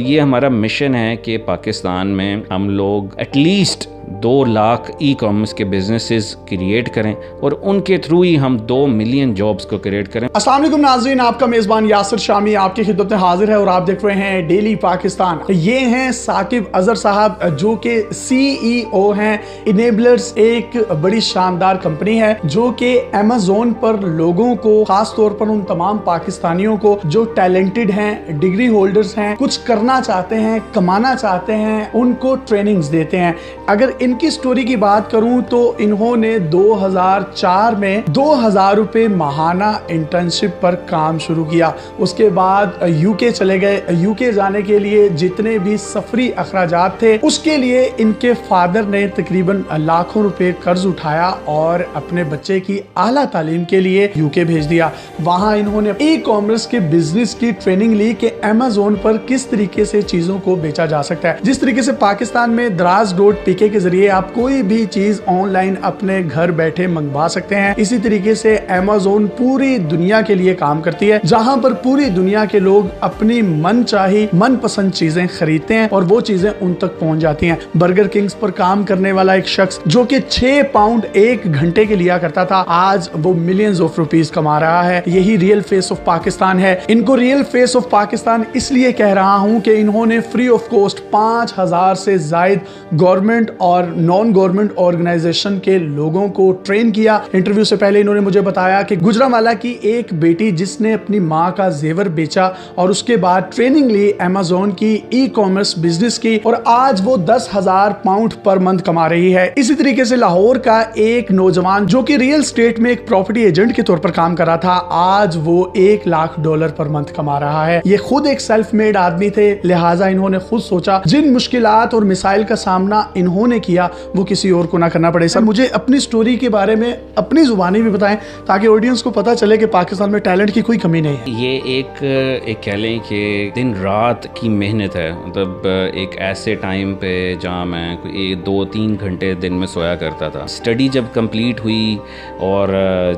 یہ ہمارا مشن ہے کہ پاکستان میں ہم لوگ at least 2 lakh e commerce کے بزنسز کریٹ کریں اور ان کے تھرو ہی ہم 2 ملین جابز کو کریٹ کریں۔ السلام علیکم ناظرین، آپ کا میزبان یاسر شامی آپ کی خدمت میں حاضر ہے اور آپ دیکھ رہے ہیں ڈیلی پاکستان۔ یہ ہیں ثاقب اظہر صاحب جو کہ CEO ہیں انیبلرز، ایک بڑی شاندار کمپنی ہے جو کہ Amazon پر لوگوں کو، خاص طور پر ان تمام پاکستانیوں کو جو ٹیلنٹڈ ہیں، ڈگری ہولڈرز ہیں، کچھ کرنا چاہتے ہیں، کمانا چاہتے ہیں، ان کو ٹریننگز دیتے ہیں۔ اگر ان کی سٹوری کی بات کروں تو انہوں نے 2004 میں 2000 روپے ماہانہ انٹرنشپ پر کام شروع کیا۔ اس کے بعد UK چلے گئے۔ UK جانے کے لیے جتنے بھی سفری اخراجات تھے اس کے لیے ان کے فادر نے تقریباً لاکھوں روپے قرض اٹھایا اور اپنے بچے کی اعلیٰ تعلیم کے لیے UK بھیج دیا۔ وہاں انہوں نے ای کامرس کے بزنس کی ٹریننگ لی کہ Amazon پر کس طریقے سے چیزوں کو بیچا جا سکتا ہے۔ جس طریقے سے پاکستان میں دراز.pk کے ذریعے آپ کوئی بھی چیز آن لائن اپنے گھر بیٹھے منگوا سکتے ہیں، اسی طریقے سے Amazon پوری دنیا کے لیے کام کرتی ہے، جہاں پر پوری دنیا کے لوگ اپنی من چاہی من پسند چیزیں خریدتے ہیں اور وہ چیزیں ان تک پہنچ جاتی ہیں۔ برگر کنگز پر کام کرنے والا ایک شخص جو کہ 6 پاؤنڈ 1 گھنٹے کے لیا کرتا تھا، آج وہ ملینز آف روپیز کما رہا ہے۔ یہی ریئل فیس آف پاکستان ہے۔ ان کو ریئل فیس آف پاکستان اس لیے کہہ رہا ہوں کہ انہوں نے فری آف کاسٹ 5000 سے زائد گورنمنٹ اور نان گورنمنٹ آرگنائزیشن کے لوگوں کو ٹرین کیا۔ انٹرویو سے پہلے انہوں نے مجھے بتایا کہ گجرانوالہ کی ایک بیٹی جس نے اپنی ماں کا زیور بیچا اور اس کے بعد ٹریننگ لی Amazon کی ای کامرس بزنس کی، اور آج وہ 10,000 پاؤنڈ پر منتھ کما رہی ہے۔ اسی طریقے سے لاہور کا ایک نوجوان جو کہ ریئل اسٹیٹ میں ایک پراپرٹی ایجنٹ کے طور پر کام کر رہا تھا، آج وہ $1 لاکھ پر منتھ کما رہا ہے۔ یہ خود ایک سیلف میڈ آدمی تھے، لہٰذا انہوں نے خود سوچا جن مشکلات اور مسائل کا سامنا انہوں نے کیا وہ کسی اور کو نہ کرنا پڑے۔ سر مجھے اپنی سٹوری کے بارے میں اپنی زبانی بھی بتائیں تاکہ آڈینس کو پتہ چلے کہ پاکستان میں ٹیلنٹ کی کوئی کمی نہیں ہے۔ یہ ایک کہہ لیں کہ دن رات کی محنت ہے، مطلب ایک ایسے ٹائم پہ جہاں میں 2-3 گھنٹے دن میں سویا کرتا تھا۔ اسٹڈی جب کمپلیٹ ہوئی اور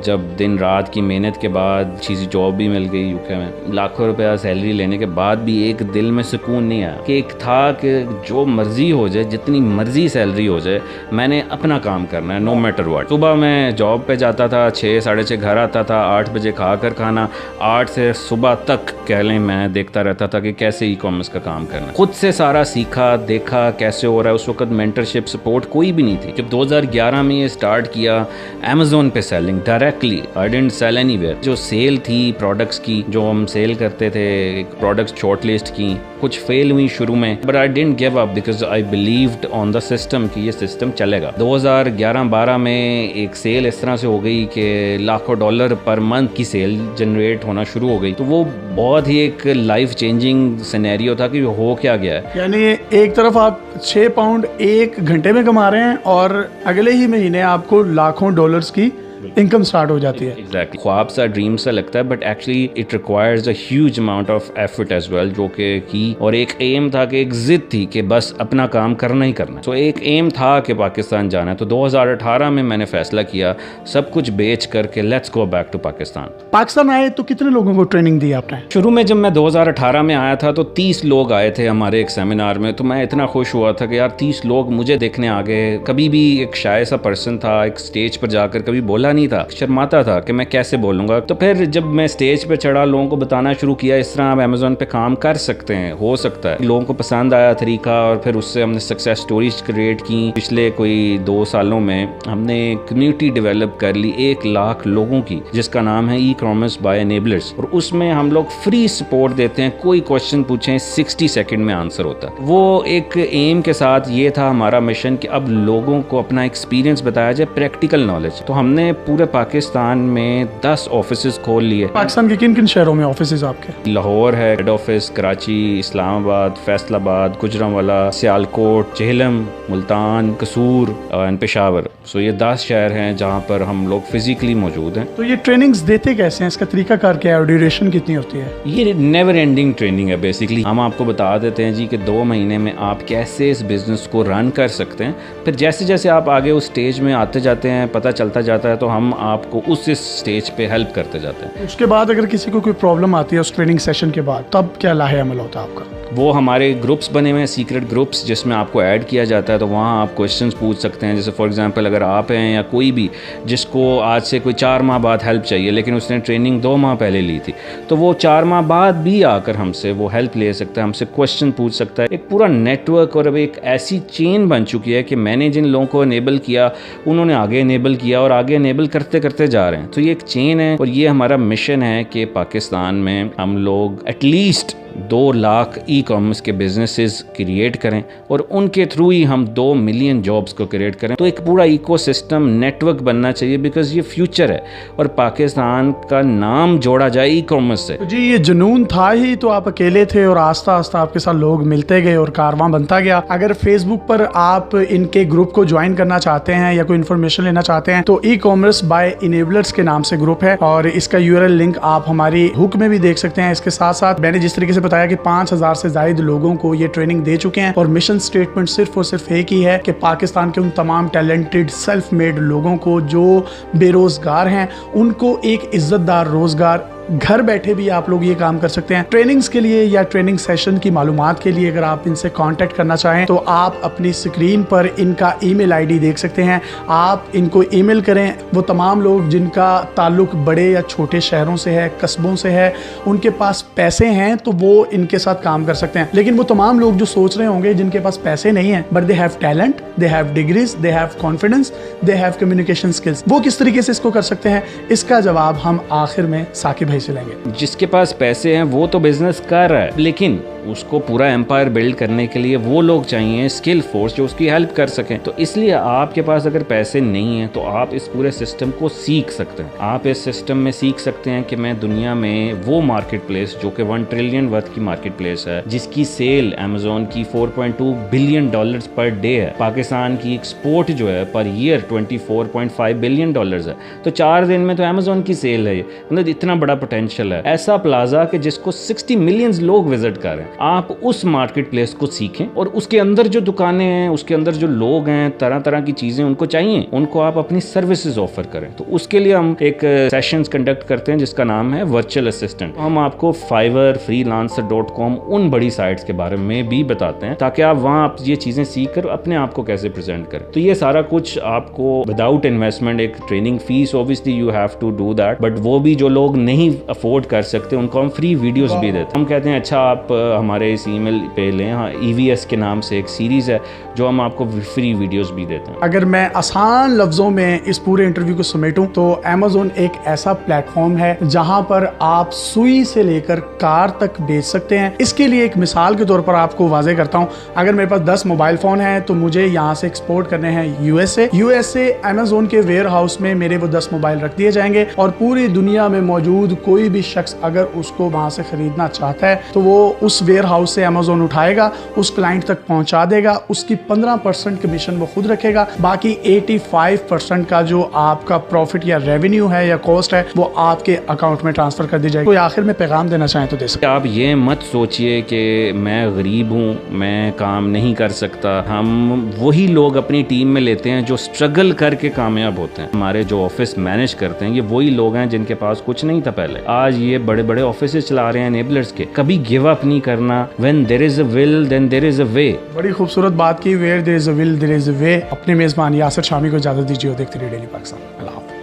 جب دن رات کی محنت کے بعد چیزی جاب بھی مل گئی UK میں، لاکھوں روپیہ سیلری لینے کے بعد بھی ایک دل میں سکون نہیں آیا کہ ایک تھا کہ جو مرضی ہو جائے، جتنی مرضی سیلری ہو جائے، میں نے اپنا کام کرنا ہے، نو میٹر واٹ۔ صبح میں جاب پہ جاتا تھا، 6-6:30 گھر آتا تھا، 8 بجے کھا کر کھانا، 8 سے صبح تک کہہ لیں میں دیکھتا رہتا تھا کہ کیسے ای کامرس کا کام کرنا ہے۔ خود سے سارا سیکھا، دیکھا کیسے ہو رہا ہے۔ اس وقت مینٹرشپ سپورٹ کوئی بھی نہیں تھی۔ جب 2011 میں یہ سٹارٹ کیا Amazon پہ selling directly, I didn't sell anywhere. جو سیل تھی پروڈکٹس کی، جو ہم سیل کرتے تھے، پروڈکٹس شارٹ لسٹ کی، کچھ فیل ہوئی شروع میں، but I didn't give up because I believed on the system کہ یہ سسٹم چلے گا۔ 2011-12 میں ایک سیل اس طرح سے ہو گئی کہ لاکھوں ڈالر پر منتھ کی سیل جنریٹ ہونا شروع ہو گئی، تو وہ بہت ہی ایک لائف چینجنگ سینیریو تھا کہ ہو کیا گیا ہے۔ یعنی ایک طرف آپ 6 پاؤنڈ 1 گھنٹے میں کما رہے ہیں اور اگلے ہی مہینے آپ کو لاکھوں ڈالرز کی انکم سٹارٹ ہو جاتی ہے۔ ایگزیکٹلی، خواب سا ڈریم سا لگتا ہے، but actually it requires a huge amount of effort as well, جو کہ کی اور ایک ایم تھا کہ ایک ضد تھی کہ بس اپنا کام کرنا ہی کرنا ہے۔ تو ایک ایم تھا کہ پاکستان جانا ہے، تو 2018 میں میں نے فیصلہ کیا سب کچھ بیچ کر کے let's go back to Pakistan. Pakistan آئے تو کتنے لوگوں کو ٹریننگ دی آپ نے؟ شروع میں جب میں 2018 میں آیا تھا تو 30 لوگ آئے تھے ہمارے ایک سیمینار میں، تو میں اتنا خوش ہوا تھا کہ یار 30 لوگ مجھے دیکھنے آ گئے۔ کبھی بھی ایک شائع سا پرسن تھا، ایک سٹیج پر جا کر کبھی بولا نہیں تھا، شرماتا تھا کہ میں کیسے بولوں گا۔ تو پھر جب میں سٹیج پہ چڑھا، لوگوں کو بتانا شروع کیا اس طرح آپ Amazon پہ کام کر سکتے ہیں، ہو سکتا ہے۔ لوگوں کو پسند آیا طریقہ اور پھر اس سے ہم نے سکسیس سٹوریز کریٹ کی۔ پچھلے کوئی 2 سالوں میں ہم نے کمیونٹی ڈیولپ کر لی 1 لاکھ لوگوں کی، جس کا نام ہے ای کامرس بائی انیبلرز، اور اس میں ہم لوگ فری سپورٹ دیتے ہیں۔ کوئی کوشچن پوچھیں 60 سیکنڈ میں آنسر ہوتا ہے۔ وہ ایک ایم کے ساتھ یہ تھا ہمارا مشن کہ اب لوگوں کو اپنا ایکسپیرینس بتایا جائے، پریکٹیکل نالج۔ تو ہم نے پورے پاکستان میں 10 آفیسز کھول لیے۔ پاکستان کے کن کن شہروں میں آفیسز آپ کے؟ لاہور ہے ہیڈ آفس، کراچی، اسلام آباد، فیصل آباد، گجرانوالہ، سیالکوٹ، جہلم، ملتان، قصور اور پشاور۔ سو یہ 10 شہر ہیں جہاں پر ہم لوگ فزیکلی موجود ہیں۔ تو یہ ٹریننگز دیتے کیسے ہیں؟ اس کا طریقہ کار کیا ہے اور ڈیوریشن کتنی ہوتی ہے؟ یہ نیور اینڈنگ ٹریننگ ہے بیسیکلی۔ ہم آپ کو بتا دیتے ہیں جی کہ 2 مہینے میں آپ کیسے اس بزنس کو رن کر سکتے ہیں۔ پھر جیسے جیسے آپ آگے اس سٹیج میں آتے جاتے ہیں، پتہ چلتا جاتا ہے، تو ہم آپ کو اس سٹیج پہ ہیلپ کرتے جاتے ہیں۔ اس کے بعد اگر کسی کو کوئی پرابلم آتی ہے اس ٹریننگ سیشن کے بعد، تب کیا لاہ عمل ہوتا ہے آپ کا؟ وہ ہمارے گروپس بنے ہوئے ہیں, سیکرٹ گروپس, جس میں آپ کو ایڈ کیا جاتا ہے, تو وہاں آپ کویشچنس پوچھ سکتے ہیں. جیسے فار ایگزامپل اگر آپ ہیں یا کوئی بھی جس کو آج سے کوئی 4 ماہ بعد ہیلپ چاہیے لیکن اس نے ٹریننگ 2 ماہ پہلے لی تھی, تو وہ 4 ماہ بعد بھی آ کر ہم سے وہ ہیلپ لے سکتا ہے, ہم سے کویشچن پوچھ سکتا ہے. ایک پورا نیٹ ورک اور اب ایک ایسی چین بن چکی ہے کہ میں نے جن لوگوں کو انیبل کیا انہوں نے آگے انیبل کیا اور آگے انیبل کرتے کرتے جا رہے ہیں. تو یہ ایک چین ہے اور یہ ہمارا مشن ہے کہ پاکستان میں ہم لوگ at least 2 lakh e commerce کے بزنسز کریٹ کریں اور ان کے تھرو ہی ہم 2 ملین جابس کو کریٹ کریں. تو ایک پورا ایکو سسٹم نیٹ ورک بننا چاہیے بیکاز یہ فیوچر ہے اور پاکستان کا نام جوڑا جائے ای کامرس سے. جی یہ جنون تھا ہی تو آپ اکیلے تھے اور آہستہ آہستہ آپ کے ساتھ لوگ ملتے گئے اور کارواں بنتا گیا. اگر فیس بک پر آپ ان کے گروپ کو جوائن کرنا چاہتے ہیں یا کوئی انفارمیشن لینا چاہتے ہیں تو ای کامرس بائی انیبلرز کے نام سے گروپ ہے اور اس کا URL لنک آپ ہماری ہک میں بھی دیکھ سکتے ہیں. اس کے ساتھ ساتھ میں نے جس طریقے سے بتایا کہ 5000 سے زائد لوگوں کو یہ ٹریننگ دے چکے ہیں اور مشن سٹیٹمنٹ صرف اور صرف ایک ہی ہے کہ پاکستان کے ان تمام ٹیلنٹڈ سیلف میڈ لوگوں کو جو بے روزگار ہیں ان کو ایک عزت دار روزگار گھر بیٹھے بھی آپ لوگ یہ کام کر سکتے ہیں. ٹریننگز کے لیے یا ٹریننگ سیشن کی معلومات کے لیے اگر آپ ان سے کانٹیکٹ کرنا چاہیں تو آپ اپنی اسکرین پر ان کا ای میل ID دیکھ سکتے ہیں. آپ ان کو ای میل کریں. وہ تمام لوگ جن کا تعلق بڑے یا چھوٹے شہروں سے ہے, قصبوں سے ہے, ان کے پاس پیسے ہیں تو وہ ان کے ساتھ کام کر سکتے ہیں. لیکن وہ تمام لوگ جو سوچ رہے ہوں گے جن کے پاس پیسے نہیں ہیں but they have talent, they have degrees, they have confidence, they have communication skills, وہ کس طریقے سے اس کو کر سکتے ہیں, اس کا جواب ہم آخر میں ثاقب بھائی سے لیں گے. جس کے پاس پیسے ہیں وہ تو بزنس کر رہا ہے لیکن اس کو پورا ایمپائر بلڈ کرنے کے لیے وہ لوگ چاہیے اسکل فورس جو اس کی ہیلپ کر سکیں. تو اس لیے آپ کے پاس اگر پیسے نہیں ہیں تو آپ اس پورے سسٹم کو سیکھ سکتے ہیں. آپ اس سسٹم میں سیکھ سکتے ہیں کہ میں دنیا میں وہ مارکیٹ پلیس جو کہ 1 ٹریلین ورتھ کی مارکیٹ پلیس ہے, جس کی سیل امیزون کی $4.2 بلین پر ڈے ہے, پاکستان کی ایکسپورٹ جو ہے پر ایئر $24.5 بلین ہے, تو 4 دن میں تو امیزون کی سیل ہے. مطلب اتنا بڑا پوٹینشیل ہے. ایسا پلازا کہ جس کو 60 ملین لوگ وزٹ کر رہے ہیں. آپ اس مارکیٹ پلیس کو سیکھیں اور اس کے اندر جو دکانیں ہیں, اس کے اندر جو لوگ ہیں, طرح طرح کی چیزیں ان کو چاہیے, ان کو آپ اپنی سروسز آفر کریں. تو اس کے لیے ہم ایک سیشنز کنڈکٹ کرتے ہیں جس کا نام ہے ورچوئل اسسٹنٹ. ہم آپ کو Fiverr, freelancer.com ان بڑی سائٹس کے بارے میں بھی بتاتے ہیں تاکہ آپ وہاں آپ یہ چیزیں سیکھ کر اپنے آپ کو کیسے پریزنٹ کریں. تو یہ سارا کچھ آپ کو وداؤٹ انویسٹمنٹ, ایک training fee obviously you have to do that, but وہ بھی جو لوگ نہیں افورڈ کر سکتے ان کو ہم فری ویڈیوز بھی دیتے ہیں. ہم کہتے ہیں اچھا آپ ہمارے اس ای میل پہ لیں, ہاں EVS کے نام سے ایک سیریز ہے جو ہم آپ کو فری ویڈیوز بھی دیتے ہیں. اگر میں آسان لفظوں میں اس پورے انٹرویو کو سمیٹوں تو Amazon ایک ایسا پلیٹ فارم ہے جہاں پر آپ سوئی سے لے کر کار تک بیچ سکتے ہیں. اس کے لیے ایک مثال کے طور پر آپ کو واضح کرتا ہوں. اگر میرے پاس 10 موبائل فون ہیں تو مجھے یہاں سے ایکسپورٹ کرنے ہیں USA Amazon کے ویئر ہاؤس میں میرے وہ 10 موبائل رکھ دیے جائیں گے اور پوری دنیا میں موجود کوئی بھی شخص اگر اس کو وہاں سے خریدنا چاہتا ہے تو وہ اس ویئر ہاؤس سے Amazon اٹھائے گا, اس کلائنٹ تک پہنچا دے گا. اس کی 15% کمیشن وہ خود رکھے گا, باقی 85% کا جو آپ کا پروفٹ یا ریونیو ہے یا کاسٹ ہے وہ آپ کے اکاؤنٹ میں ٹرانسفر کر دی جائے گی. کوئی آخر میں پیغام دینا چاہیں تو دے سکتے. آپ یہ مت سوچئے کہ میں غریب ہوں, میں کام نہیں کر سکتا. ہم وہی لوگ اپنی ٹیم میں لیتے ہیں جو اسٹرگل کر کے کامیاب ہوتے ہیں. ہمارے جو آفس مینیج کرتے ہیں یہ وہی لوگ ہیں جن کے پاس کچھ نہیں تھا پہلے, آج یہ بڑے بڑے آفسز چلا رہے ہیں انیبلرز کے. کبھی گیو اپ نہیں کرنا. when there is a will then there is a way. بڑی خوبصورت بات کی, where there is a will there is a way. اپنے میزبان یاسر شامی کو اجازت دیجیے اور دیکھتے رہیے ڈیلی پاکستان. اللہ حافظ.